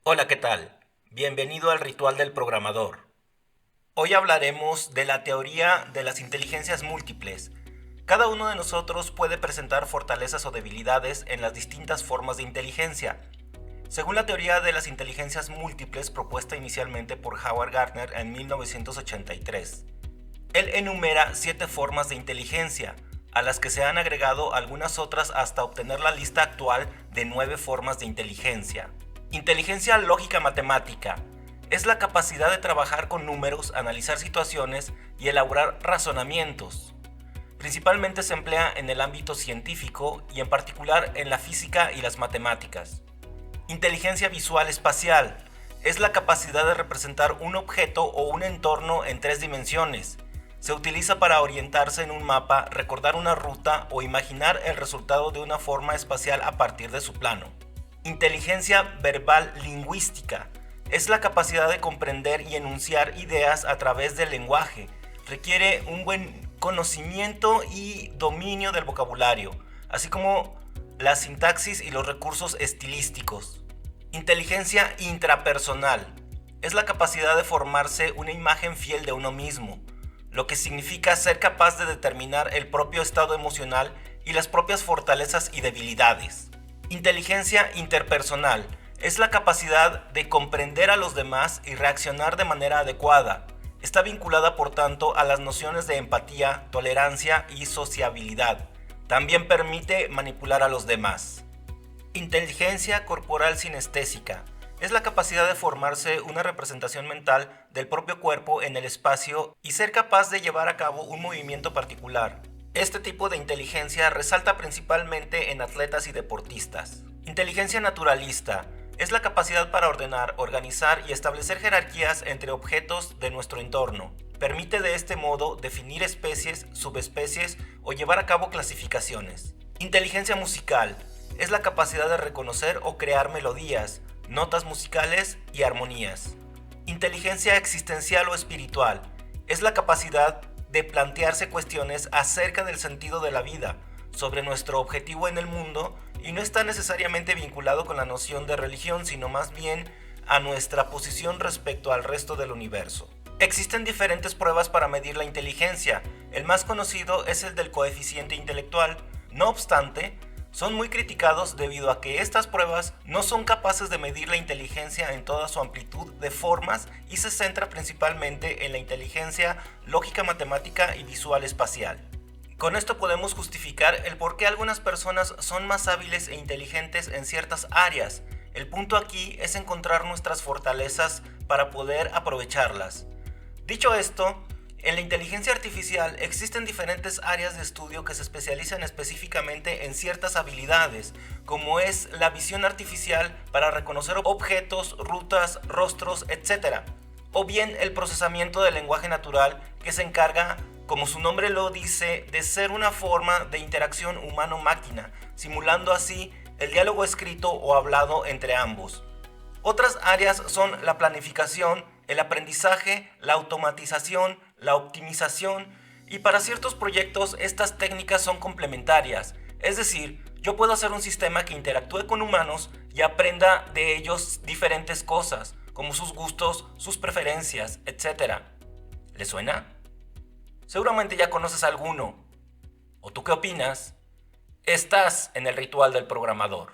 Hola, ¿qué tal? Bienvenido al Ritual del Programador. Hoy hablaremos de la teoría de las inteligencias múltiples. Cada uno de nosotros puede presentar fortalezas o debilidades en las distintas formas de inteligencia. Según la teoría de las inteligencias múltiples propuesta inicialmente por Howard Gardner en 1983, él enumera 7 formas de inteligencia, a las que se han agregado algunas otras hasta obtener la lista actual de 9 formas de inteligencia. Inteligencia lógica matemática es la capacidad de trabajar con números, analizar situaciones y elaborar razonamientos. Principalmente se emplea en el ámbito científico y en particular en la física y las matemáticas. Inteligencia visual espacial es la capacidad de representar un objeto o un entorno en 3 dimensiones. Se utiliza para orientarse en un mapa, recordar una ruta o imaginar el resultado de una forma espacial a partir de su plano. Inteligencia verbal lingüística es la capacidad de comprender y enunciar ideas a través del lenguaje. Requiere un buen conocimiento y dominio del vocabulario, así como la sintaxis y los recursos estilísticos. Inteligencia intrapersonal es la capacidad de formarse una imagen fiel de uno mismo, lo que significa ser capaz de determinar el propio estado emocional y las propias fortalezas y debilidades. Inteligencia interpersonal es la capacidad de comprender a los demás y reaccionar de manera adecuada. Está vinculada, por tanto, a las nociones de empatía, tolerancia y sociabilidad. También permite manipular a los demás. Inteligencia corporal sinestésica es la capacidad de formarse una representación mental del propio cuerpo en el espacio y ser capaz de llevar a cabo un movimiento particular. Este tipo de inteligencia resalta principalmente en atletas y deportistas. Inteligencia naturalista es la capacidad para ordenar, organizar y establecer jerarquías entre objetos de nuestro entorno. Permite de este modo definir especies, subespecies o llevar a cabo clasificaciones. Inteligencia musical es la capacidad de reconocer o crear melodías, notas musicales y armonías. Inteligencia existencial o espiritual es la capacidad de plantearse cuestiones acerca del sentido de la vida, sobre nuestro objetivo en el mundo, y no está necesariamente vinculado con la noción de religión, sino más bien a nuestra posición respecto al resto del universo. Existen diferentes pruebas para medir la inteligencia. El más conocido es el del coeficiente intelectual. No obstante, son muy criticados debido a que estas pruebas no son capaces de medir la inteligencia en toda su amplitud de formas y se centra principalmente en la inteligencia lógica matemática y visual espacial. Con esto podemos justificar el por qué algunas personas son más hábiles e inteligentes en ciertas áreas. El punto aquí es encontrar nuestras fortalezas para poder aprovecharlas. Dicho esto, en la inteligencia artificial existen diferentes áreas de estudio que se especializan específicamente en ciertas habilidades, como es la visión artificial para reconocer objetos, rutas, rostros, etc. O bien el procesamiento del lenguaje natural, que se encarga, como su nombre lo dice, de ser una forma de interacción humano-máquina, simulando así el diálogo escrito o hablado entre ambos. Otras áreas son la planificación, el aprendizaje, la automatización, la optimización, y para ciertos proyectos estas técnicas son complementarias. Es decir, yo puedo hacer un sistema que interactúe con humanos y aprenda de ellos diferentes cosas, como sus gustos, sus preferencias, etc. ¿Le suena? Seguramente ya conoces alguno. ¿O tú qué opinas? Estás en el ritual del programador.